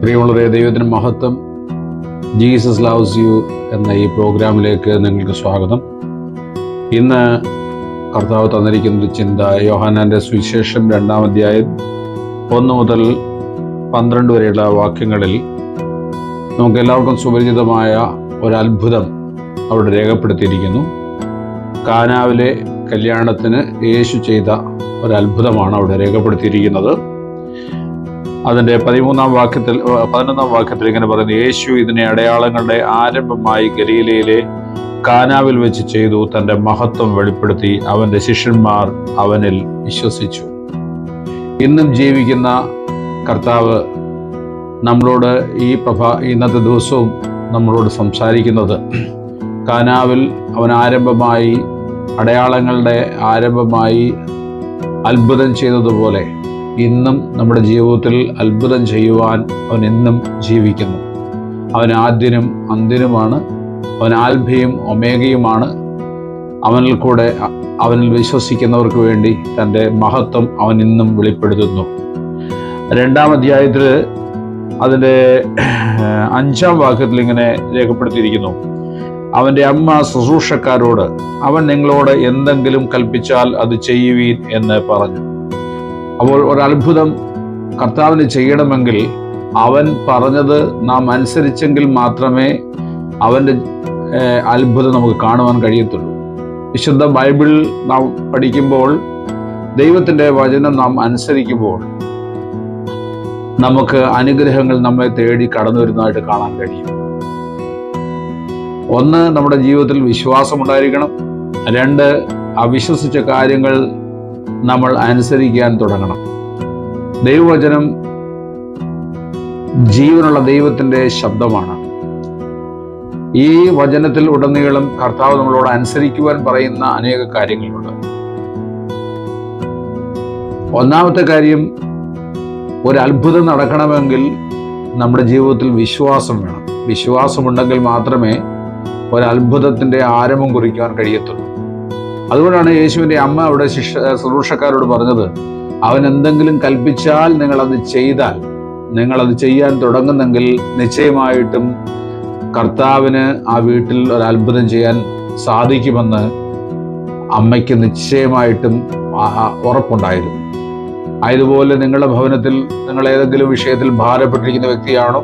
പ്രിയമുള്ളവരെ, ദൈവത്തിന് മഹത്വം. ജീസസ് ലവ്സ് യു എന്ന ഈ പ്രോഗ്രാമിലേക്ക് നിങ്ങൾക്ക് സ്വാഗതം. ഇന്ന് കർത്താവ് തന്നിരിക്കുന്നൊരു ചിന്ത യോഹന്നാൻ്റെ സുവിശേഷം 2-ാം അധ്യായം 1 മുതൽ 12 വരെയുള്ള വാക്യങ്ങളിൽ നമുക്ക് എല്ലാവർക്കും സുപരിചിതമായ ഒരത്ഭുതം അവിടെ രേഖപ്പെടുത്തിയിരിക്കുന്നു. കാനാവിലെ കല്യാണത്തിന് യേശു ചെയ്ത ഒരത്ഭുതമാണ് അവിടെ രേഖപ്പെടുത്തിയിരിക്കുന്നത്. അതിൻ്റെ 11-ാം വാക്യത്തിൽ ഇങ്ങനെ പറയുന്നു: യേശു ഇതിനെ അടയാളങ്ങളുടെ ആരംഭമായി ഗലീലയിലെ കാനാവിൽ വെച്ച് ചെയ്തു. തൻ്റെ മഹത്വം വെളിപ്പെടുത്തി. അവൻ്റെ ശിഷ്യന്മാർ അവനിൽ വിശ്വസിച്ചു. ഇന്നും ജീവിക്കുന്ന കർത്താവ് നമ്മളോട് ഇന്നത്തെ ദിവസവും നമ്മളോട് സംസാരിക്കുന്നത് കാനാവിൽ അവൻ ആരംഭമായി, അടയാളങ്ങളുടെ ആരംഭമായി അത്ഭുതം ചെയ്തതുപോലെ ഇന്നും നമ്മുടെ ജീവിതത്തിൽ അത്ഭുതം ചെയ്യുവാൻ അവൻ എന്നും ജീവിക്കുന്നു. അവൻ ആദ്യനും അന്ത്യനുമാണ്. അവൻ ആൽഫയും ഒമേഗയുമാണ്. അവനിൽ വിശ്വസിക്കുന്നവർക്ക് വേണ്ടി തൻ്റെ മഹത്വം അവൻ ഇന്നും വെളിപ്പെടുത്തുന്നു. 2-ാം അധ്യായത്തിൽ അതിൻ്റെ 5-ാം വാക്യത്തിൽ ഇങ്ങനെ രേഖപ്പെടുത്തിയിരിക്കുന്നു: അവൻ്റെ അമ്മ ശുശ്രൂഷക്കാരോട്, അവൻ നിങ്ങളോട് എന്തെങ്കിലും കൽപ്പിച്ചാൽ അത് ചെയ്യുവീൻ എന്ന് പറഞ്ഞു. അപ്പോൾ ഒരത്ഭുതം കർത്താവിന് ചെയ്യണമെങ്കിൽ അവൻ പറഞ്ഞത് നാം അനുസരിച്ചെങ്കിൽ മാത്രമേ അവൻ്റെ അത്ഭുതം നമുക്ക് കാണുവാൻ കഴിയത്തുള്ളൂ. വിശുദ്ധ ബൈബിൾ നാം പഠിക്കുമ്പോൾ, ദൈവത്തിൻ്റെ വചനം നാം അനുസരിക്കുമ്പോൾ നമുക്ക് അനുഗ്രഹങ്ങൾ നമ്മെ തേടി കടന്നു വരുന്നതായിട്ട് കാണാൻ കഴിയും. ഒന്ന്, നമ്മുടെ ജീവിതത്തിൽ വിശ്വാസമുണ്ടായിരിക്കണം. 2, അവിശ്വസിച്ച കാര്യങ്ങൾ നമ്മൾ അനുസരിക്കാൻ തുടങ്ങണം. ദൈവവചനം ജീവനുള്ള ദൈവത്തിൻ്റെ ശബ്ദമാണ്. ഈ വചനത്തിൽ ഉടനീളം കർത്താവ് നമ്മളോട് അനുസരിക്കുവാൻ പറയുന്ന അനേക കാര്യങ്ങളുണ്ട്. ഒന്നാമത്തെ കാര്യം, ഒരു അത്ഭുതം നടക്കണമെങ്കിൽ നമ്മുടെ ജീവിതത്തിൽ വിശ്വാസം വേണം. വിശ്വാസമുണ്ടെങ്കിൽ മാത്രമേ ഒരത്ഭുതത്തിൻ്റെ ആരംഭം കുറിക്കാൻ കഴിയത്തുള്ളൂ. അതുകൊണ്ടാണ് യേശുവിൻ്റെ അമ്മ അവിടെ ശുശ്രൂഷക്കാരോട് പറഞ്ഞത്, അവൻ എന്തെങ്കിലും കൽപ്പിച്ചാൽ നിങ്ങളത് ചെയ്താൽ, നിങ്ങളത് ചെയ്യാൻ തുടങ്ങുന്നെങ്കിൽ നിശ്ചയമായിട്ടും കർത്താവിന് ആ വീട്ടിൽ ഒരു അത്ഭുതം ചെയ്യാൻ സാധിക്കുമെന്ന് അമ്മയ്ക്ക് നിശ്ചയമായിട്ടും ഉറപ്പുണ്ടായിരുന്നു. അതുപോലെ നിങ്ങളുടെ ഭവനത്തിൽ നിങ്ങൾ ഏതെങ്കിലും വിഷയത്തിൽ ഭാരപ്പെട്ടിരിക്കുന്ന വ്യക്തിയാണോ?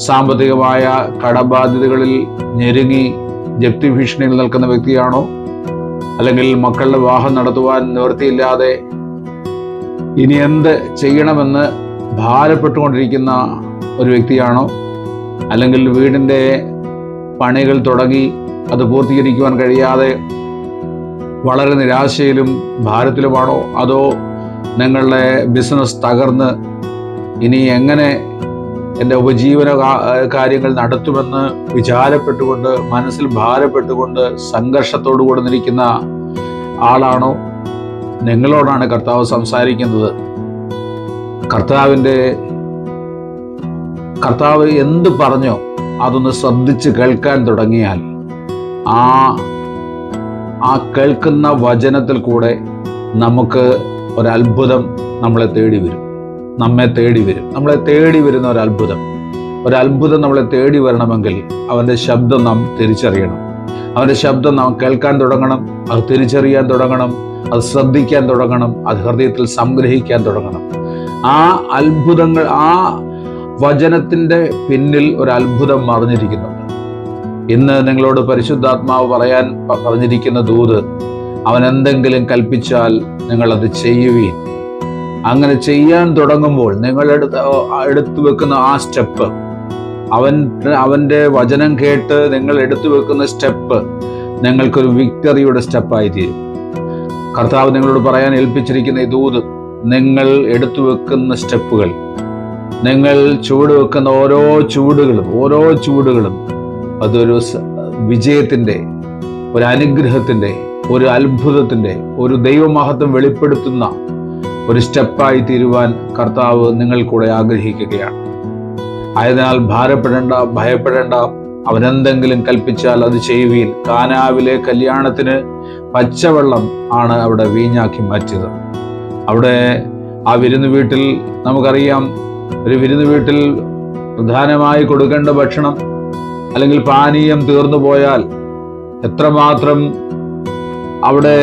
സാമ്പത്തികമായ കടബാധ്യതകളിൽ ഞെരുങ്ങി ജപ്തി ഭീഷണിയിൽ നിൽക്കുന്ന വ്യക്തിയാണോ? അല്ലെങ്കിൽ മക്കളുടെ വിവാഹം നടത്തുവാൻ നിവൃത്തിയില്ലാതെ ഇനി എന്ത് ചെയ്യണമെന്ന് ഭാരപ്പെട്ടുകൊണ്ടിരിക്കുന്ന ഒരു വ്യക്തിയാണോ? അല്ലെങ്കിൽ വീടിൻ്റെ പണികൾ തുടങ്ങി അത് പൂർത്തീകരിക്കുവാൻ കഴിയാതെ വളരെ നിരാശയിലും ഭാരത്തിലുമാണോ? അതോ നിങ്ങളുടെ ബിസിനസ് തകർന്ന് ഇനി എങ്ങനെ എൻ്റെ ഉപജീവന കാര്യങ്ങൾ നടത്തുമെന്ന് വിചാരപ്പെട്ടുകൊണ്ട്, മനസ്സിൽ ഭാരപ്പെട്ടുകൊണ്ട് സംഘർഷത്തോടു കൂടെ നിൽക്കുന്ന ആളാണോ? നിങ്ങളോടാണ് കർത്താവ് സംസാരിക്കുന്നത്. കർത്താവ് എന്ത് പറഞ്ഞോ അതൊന്ന് ശ്രദ്ധിച്ച് കേൾക്കാൻ തുടങ്ങിയാൽ ആ കേൾക്കുന്ന വചനത്തിൽ കൂടെ നമുക്ക് ഒരത്ഭുതം നമ്മളെ തേടി വരും. നമ്മളെ തേടി വരുന്ന ഒരത്ഭുതം നമ്മളെ തേടി വരണമെങ്കിൽ അവൻ്റെ ശബ്ദം നാം തിരിച്ചറിയണം. അവൻ്റെ ശബ്ദം നാം കേൾക്കാൻ തുടങ്ങണം, അത് തിരിച്ചറിയാൻ തുടങ്ങണം, അത് ശ്രദ്ധിക്കാൻ തുടങ്ങണം, അത് ഹൃദയത്തിൽ സംഗ്രഹിക്കാൻ തുടങ്ങണം. ആ അത്ഭുതങ്ങൾ, ആ വചനത്തിൻ്റെ പിന്നിൽ ഒരത്ഭുതം മറിഞ്ഞിരിക്കുന്നുണ്ട്. ഇന്ന് നിങ്ങളോട് പരിശുദ്ധാത്മാവ് പറഞ്ഞിരിക്കുന്ന ദൂത്, അവൻ എന്തെങ്കിലും കൽപ്പിച്ചാൽ നിങ്ങളത് ചെയ്യുവീൻ. അങ്ങനെ ചെയ്യാൻ തുടങ്ങുമ്പോൾ നിങ്ങൾ എടുത്തു വെക്കുന്ന ആ സ്റ്റെപ്പ്, അവൻ്റെ വചനം കേട്ട് നിങ്ങൾ എടുത്തു വെക്കുന്ന സ്റ്റെപ്പ് നിങ്ങൾക്കൊരു വിക്ടറിയുടെ സ്റ്റെപ്പായി തീരും. കർത്താവ് നിങ്ങളോട് പറയാൻ ഏൽപ്പിച്ചിരിക്കുന്ന ഈ ദൂത്, നിങ്ങൾ എടുത്തു വെക്കുന്ന സ്റ്റെപ്പുകൾ, നിങ്ങൾ ചുവടുവെക്കുന്ന ഓരോ ചുവടുകളും അതൊരു വിജയത്തിൻ്റെ, ഒരു അനുഗ്രഹത്തിൻ്റെ, ഒരു അത്ഭുതത്തിൻ്റെ, ഒരു ദൈവമഹത്വം വെളിപ്പെടുത്തുന്ന ഒരു സ്റ്റെപ്പായി തീരുവാൻ കർത്താവ് നിങ്ങൾ കൂടെ ആഗ്രഹിക്കുകയാണ്. ആയതിനാൽ ഭാരപ്പെടേണ്ട, ഭയപ്പെടേണ്ട. അവനെന്തെങ്കിലും കൽപ്പിച്ചാൽ അത് ചെയ്യുവീൻ. കാനാവിലെ കല്യാണത്തിന് പച്ചവെള്ളം ആണ് അവിടെ വീഞ്ഞാക്കി മാറ്റിയത്. അവിടെ ആ വിരുന്ന് വീട്ടിൽ നമുക്കറിയാം ഒരു വിരുന്ന് വീട്ടിൽ പ്രധാനമായി കൊടുക്കേണ്ട ഭക്ഷണം അല്ലെങ്കിൽ പാനീയം തീർന്നു പോയാൽ എത്രമാത്രം അവിടെ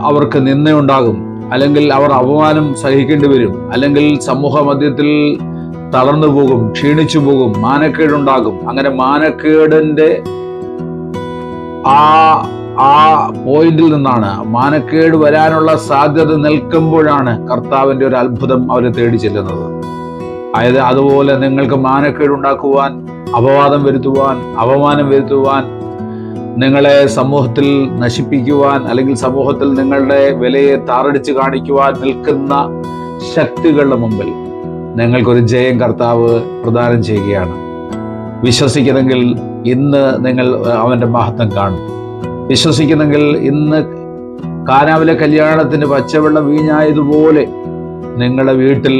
അവർക്ക് നിന്ദയുണ്ടാകും, അല്ലെങ്കിൽ അവർ അപമാനം സഹിക്കേണ്ടി വരും, അല്ലെങ്കിൽ സമൂഹ മധ്യത്തിൽ തളർന്നു പോകും, ക്ഷീണിച്ചു പോകും, മാനക്കേടുണ്ടാകും. അങ്ങനെ മാനക്കേടിന്റെ ആ പോയിന്റിൽ നിന്നാണ്, മാനക്കേട് വരാനുള്ള സാധ്യത നിൽക്കുമ്പോഴാണ് കർത്താവിന്റെ ഒരു അത്ഭുതം അവരെ തേടി ചെല്ലുന്നത്. അതായത് അതുപോലെ നിങ്ങൾക്ക് മാനക്കേടുണ്ടാക്കുവാൻ, അപവാദം വരുത്തുവാൻ, അപമാനം വരുത്തുവാൻ, നിങ്ങളെ സമൂഹത്തിൽ നശിപ്പിക്കുവാൻ, അല്ലെങ്കിൽ സമൂഹത്തിൽ നിങ്ങളുടെ വിലയെ താറടിച്ച് കാണിക്കുവാൻ നിൽക്കുന്ന ശക്തികളുടെ മുമ്പിൽ നിങ്ങൾക്കൊരു ജയം കർത്താവ് പ്രദാനം ചെയ്യുകയാണ്. വിശ്വസിക്കുന്നെങ്കിൽ ഇന്ന് നിങ്ങൾ അവന്റെ മഹത്വം കാണും. വിശ്വസിക്കുന്നെങ്കിൽ ഇന്ന് കാനാവിലെ കല്യാണത്തിന് പച്ചവെള്ളം വീഞ്ഞായതുപോലെ നിങ്ങളുടെ വീട്ടിൽ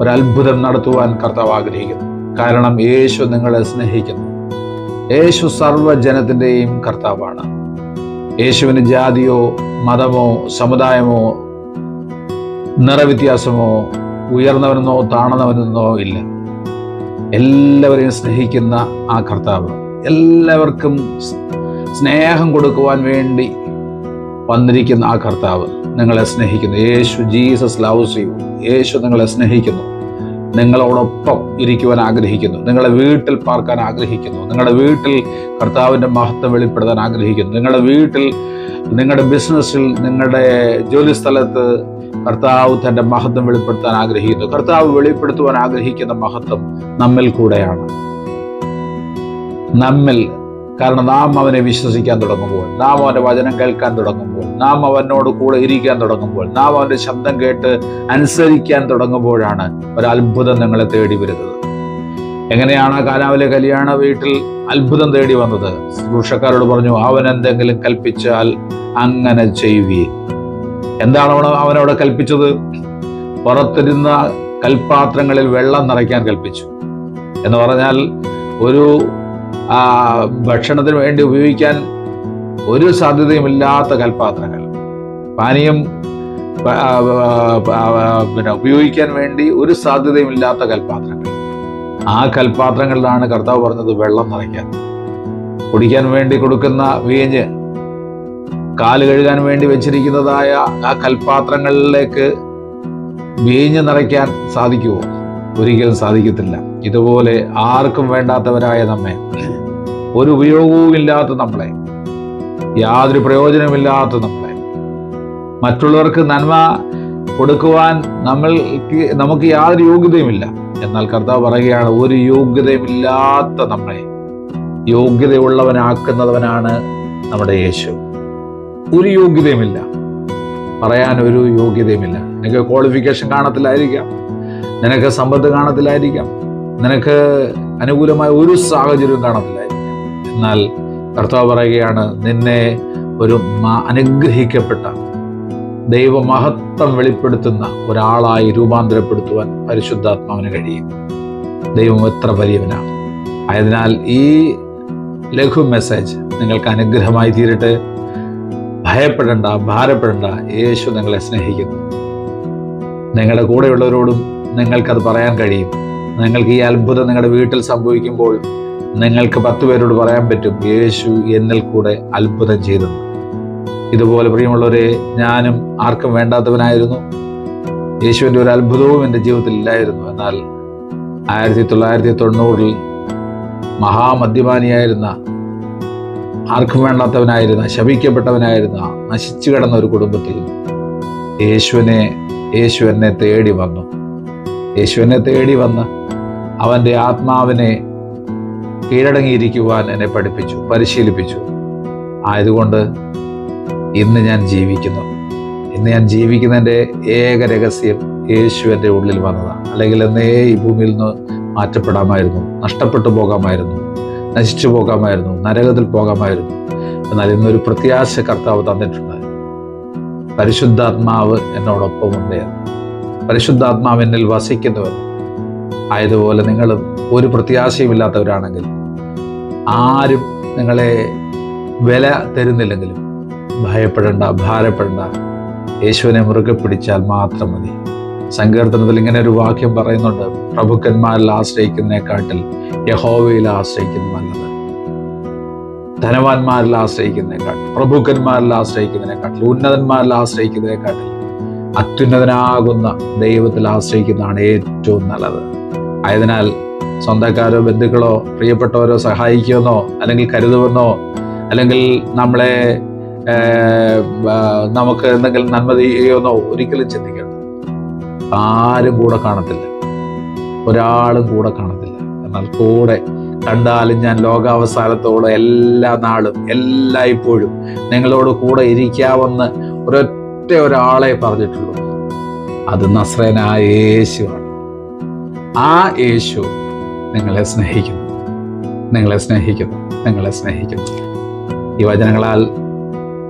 ഒരത്ഭുതം നടത്തുവാൻ കർത്താവ് ആഗ്രഹിക്കുന്നു. കാരണം യേശു നിങ്ങളെ സ്നേഹിക്കുന്നു. യേശു സർവ്വജനത്തിൻ്റെയും കർത്താവാണ്. യേശുവിന് ജാതിയോ മതമോ സമുദായമോ നിറവ്യത്യാസമോ ഉയർന്നവനെന്നോ താണവനെന്നോ ഇല്ല. എല്ലാവരെയും സ്നേഹിക്കുന്ന ആ കർത്താവ്, എല്ലാവർക്കും സ്നേഹം കൊടുക്കുവാൻ വേണ്ടി വന്നിരിക്കുന്ന ആ കർത്താവ് നിങ്ങളെ സ്നേഹിക്കുന്നു. Jesus loves you. യേശു നിങ്ങളെ സ്നേഹിക്കുന്നു. നിങ്ങളോടൊപ്പം ഇരിക്കുവാൻ ആഗ്രഹിക്കുന്നു. നിങ്ങളുടെ വീട്ടിൽ പാർക്കാൻ ആഗ്രഹിക്കുന്നു. നിങ്ങളുടെ വീട്ടിൽ കർത്താവിൻ്റെ മഹത്വം വെളിപ്പെടുത്താൻ ആഗ്രഹിക്കുന്നു. നിങ്ങളുടെ വീട്ടിൽ, നിങ്ങളുടെ ബിസിനസ്സിൽ, നിങ്ങളുടെ ജോലി സ്ഥലത്ത് കർത്താവ് തൻ്റെ മഹത്വം വെളിപ്പെടുത്താൻ ആഗ്രഹിക്കുന്നു. കർത്താവ് വെളിപ്പെടുത്തുവാൻ ആഗ്രഹിക്കുന്ന മഹത്വം നമ്മിൽ കൂടെയാണ്. നമ്മിൽ. കാരണം നാം അവനെ വിശ്വസിക്കാൻ തുടങ്ങുമ്പോൾ, നാം അവൻ്റെ വചനം കേൾക്കാൻ തുടങ്ങുമ്പോൾ, നാം അവനോട് കൂടെ ഇരിക്കാൻ തുടങ്ങുമ്പോൾ, നാം അവൻ്റെ ശബ്ദം കേട്ട് അനുസരിക്കാൻ തുടങ്ങുമ്പോഴാണ് ഒരത്ഭുതം നിങ്ങളെ തേടി വരുന്നത്. എങ്ങനെയാണ് കാനാവിലെ കല്യാണ വീട്ടിൽ അത്ഭുതം തേടി വന്നത്? ശുശ്രൂഷക്കാരോട് പറഞ്ഞു, അവൻ എന്തെങ്കിലും കൽപ്പിച്ചാൽ അങ്ങനെ ചെയ്യുകയും. എന്താണ് അവനവിടെ കൽപ്പിച്ചത്? പുറത്തിരുന്ന കൽപാത്രങ്ങളിൽ വെള്ളം നിറയ്ക്കാൻ കൽപ്പിച്ചു. എന്ന് പറഞ്ഞാൽ ഒരു ഭക്ഷണത്തിന് വേണ്ടി ഉപയോഗിക്കാൻ ഒരു സാധ്യതയുമില്ലാത്ത കൽപാത്രങ്ങൾ, പാനീയം ഉപയോഗിക്കാൻ വേണ്ടി ഒരു സാധ്യതയുമില്ലാത്ത കൽപാത്രങ്ങൾ, ആ കൽപാത്രങ്ങളിലാണ് കർത്താവ് പറഞ്ഞത് വെള്ളം നിറയ്ക്കാൻ. കുടിക്കാൻ വേണ്ടി കൊടുക്കുന്ന വീഞ്ഞ്, കാല് കഴുകാൻ വേണ്ടി വെച്ചിരിക്കുന്നതായ ആ കൽപാത്രങ്ങളിലേക്ക് വീഞ്ഞ് നിറയ്ക്കാൻ സാധിക്കുമോ? ഒരിക്കലും സാധിക്കത്തില്ല. ഇതുപോലെ ആർക്കും വേണ്ടാത്തവരായ നമ്മെ, ഒരു ഉപയോഗവുമില്ലാത്ത നമ്മളെ, യാതൊരു പ്രയോജനമില്ലാത്ത നമ്മളെ, മറ്റുള്ളവർക്ക് നന്മ കൊടുക്കുവാൻ നമുക്ക് യാതൊരു യോഗ്യതയുമില്ല. എന്നാൽ കർത്താവ് പറയുകയാണ്, ഒരു യോഗ്യതയുമില്ലാത്ത നമ്മളെ യോഗ്യതയുള്ളവനാക്കുന്നവനാണ് നമ്മുടെ യേശു. ഒരു യോഗ്യതയുമില്ല, പറയാൻ ഒരു യോഗ്യതയുമില്ല. നിനക്ക് ക്വാളിഫിക്കേഷൻ കാണത്തില്ലായിരിക്കാം, നിനക്ക് സമ്പത്ത് കാണത്തില്ലായിരിക്കാം, നിനക്ക് അനുകൂലമായ ഒരു സാഹചര്യവും കാണത്തില്ലായിരിക്കാം. എന്നാൽ കർത്താവ് പറയുകയാണ്, നിന്നെ ഒരു അനുഗ്രഹിക്കപ്പെട്ട ദൈവമഹത്വം വെളിപ്പെടുത്തുന്ന ഒരാളായി രൂപാന്തരപ്പെടുത്തുവാൻ പരിശുദ്ധാത്മാവിന് കഴിയും. ദൈവം എത്ര വലിയവനാണ്. ആയതിനാൽ ഈ ലഘു മെസ്സേജ് നിങ്ങൾക്ക് അനുഗ്രഹമായി തീരട്ടെ. ഭയപ്പെടേണ്ട, ഭാരപ്പെടേണ്ട. യേശു നിങ്ങളെ സ്നേഹിക്കുന്നു. നിങ്ങളുടെ കൂടെയുള്ളവരോടും നിങ്ങൾക്കത് പറയാൻ കഴിയും. നിങ്ങൾക്ക് ഈ അത്ഭുതം നിങ്ങളുടെ വീട്ടിൽ സംഭവിക്കുമ്പോൾ നിങ്ങൾക്ക് 10 പേരോട് പറയാൻ പറ്റും, യേശു എന്നിൽ കൂടെ അത്ഭുതം ചെയ്തു. ഇതുപോലെ പ്രിയമുള്ളവരെ, ഞാനും ആർക്കും വേണ്ടാത്തവനായിരുന്നു. യേശുവിൻ്റെ ഒരു അത്ഭുതവും എൻ്റെ ജീവിതത്തിൽ ഇല്ലായിരുന്നു. എന്നാൽ 1990 മഹാമദ്യപാനിയായിരുന്ന, ആർക്കും വേണ്ടാത്തവനായിരുന്ന, ശപിക്കപ്പെട്ടവനായിരുന്ന, നശിച്ചു കിടന്ന ഒരു കുടുംബത്തിൽ യേശു എന്നെ തേടി വന്നു. യേശുവിനെ തേടി വന്ന് അവൻ്റെ ആത്മാവിനെ കീഴടങ്ങിയിരിക്കുവാൻ എന്നെ പഠിപ്പിച്ചു, പരിശീലിപ്പിച്ചു. ആയതുകൊണ്ട് ഇന്ന് ഞാൻ ജീവിക്കുന്നു. ഇന്ന് ഞാൻ ജീവിക്കുന്നതിൻ്റെ ഏക രഹസ്യം യേശു എൻ്റെ ഉള്ളിൽ വന്നതാണ്. അല്ലെങ്കിൽ എന്നേ ഈ ഭൂമിയിൽ നിന്ന് മാറ്റപ്പെടാമായിരുന്നു, നഷ്ടപ്പെട്ടു പോകാമായിരുന്നു, നശിച്ചു പോകാമായിരുന്നു, നരകത്തിൽ പോകാമായിരുന്നു. എന്നാൽ ഇന്നൊരു പ്രത്യാശ കർത്താവ് തന്നിട്ടുണ്ട്. പരിശുദ്ധാത്മാവ് എന്നോടൊപ്പമുണ്ട്. പരിശുദ്ധാത്മാവ് എന്നിൽ വസിക്കുന്നുവെന്ന്. ആയതുപോലെ നിങ്ങൾ ഒരു പ്രത്യാശയുമില്ലാത്തവരാണെങ്കിൽ, ആരും നിങ്ങളെ വില തരുന്നില്ലെങ്കിലും ഭയപ്പെടേണ്ട, ഭാരപ്പെടേണ്ട. യേശുവിനെ മുറുകെ പിടിച്ചാൽ മാത്രം മതി. സങ്കീർത്തനത്തിൽ ഇങ്ങനെ ഒരു വാക്യം പറയുന്നുണ്ട്, പ്രഭുക്കന്മാരിൽ ആശ്രയിക്കുന്നതിനെക്കാട്ടിൽ യഹോവയിൽ ആശ്രയിക്കുന്നത് നല്ലത്. ധനവാന്മാരിൽ ആശ്രയിക്കുന്നതിനെക്കാട്ടിൽ, പ്രഭുക്കന്മാരിൽ ആശ്രയിക്കുന്നതിനെക്കാട്ടിൽ, ഉന്നതന്മാരിൽ ആശ്രയിക്കുന്നതിനെക്കാട്ടിൽ അത്യുന്നതനാകുന്ന ദൈവത്തിൽ ആശ്രയിക്കുന്നതാണ് ഏറ്റവും നല്ലത്. ആയതിനാൽ സ്വന്തക്കാരോ ബന്ധുക്കളോ പ്രിയപ്പെട്ടവരോ സഹായിക്കുമെന്നോ അല്ലെങ്കിൽ കരുതുമെന്നോ അല്ലെങ്കിൽ നമുക്ക് എന്തെങ്കിലും നന്മ ചെയ്യുമെന്നോ ഒരിക്കലും ചിന്തിക്കരുത്. ആരും കൂടെ കാണത്തില്ല, ഒരാളും കൂടെ കാണത്തില്ല. എന്നാൽ കൂടെ കണ്ടാലും ഞാൻ ലോകാവസാനത്തോടെ എല്ലാ നാളും എല്ലായ്പ്പോഴും നിങ്ങളോട് കൂടെ ഇരിക്കാമെന്ന് ഒരാളെ പറഞ്ഞിട്ടുള്ളൂ. അത് നസ്രയനായ യേശുവാണ്. ആ യേശു നിങ്ങളെ സ്നേഹിക്കുന്നു, നിങ്ങളെ സ്നേഹിക്കുന്നു, നിങ്ങളെ സ്നേഹിക്കുന്നു. ഈ വചനങ്ങളാൽ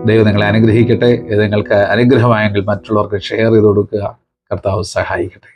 ദൈവം നിങ്ങളെ അനുഗ്രഹിക്കട്ടെ. ഇത് നിങ്ങൾക്ക് അനുഗ്രഹമായെങ്കിൽ മറ്റുള്ളവർക്ക് ഷെയർ ചെയ്ത് കൊടുക്കുക. കർത്താവ് സഹായിക്കട്ടെ.